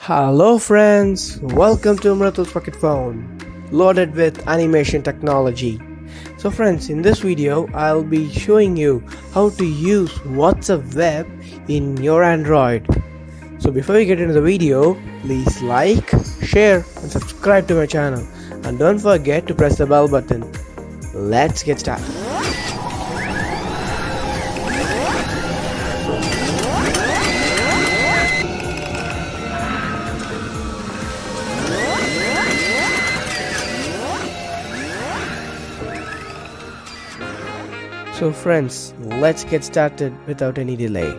Hello friends, welcome to Mratul's Pocket Phone, loaded with animation technology. So friends, in this video I'll be showing you how to use WhatsApp Web in your Android. So before we get into the video, please like, share and subscribe to my channel, and don't forget to press the bell button. Let's get started. So friends, let's get started without any delay.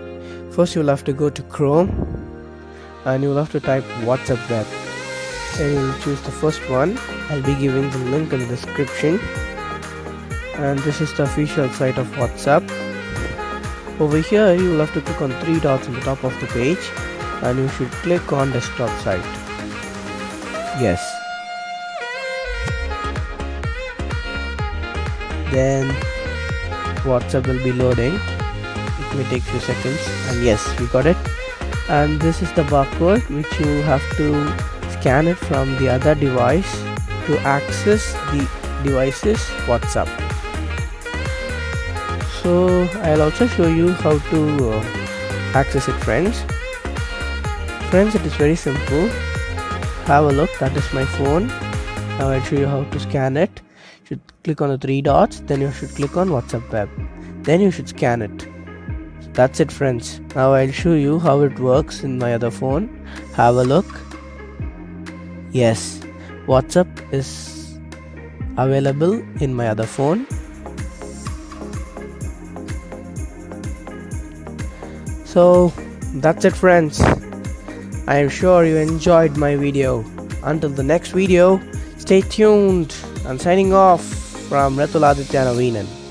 First you'll have to go to Chrome and you'll have to type WhatsApp Web. Then you'll choose the first one. I'll be giving the link in the description. And this is the official site of WhatsApp. Over here you'll have to click on three dots on the top of the page and you should click on desktop site. Yes. Then WhatsApp will be loading. It may take few seconds, and yes, we got it. And this is the barcode which you have to scan it from the other device to access the device's WhatsApp. So I'll also show you how to access it, friends. Friends, it is very simple. Have a look. That is my phone. Now I'll show you how to scan it. You should click on the three dots, then you should click on WhatsApp Web, then you should scan it. That's it, friends. Now I'll show you how it works in my other phone. Have a look. Yes, WhatsApp is available in my other phone. So that's it, friends. I am sure you enjoyed my video. Until the next video, stay tuned. I'm signing off from Mratul Aditya Navinan.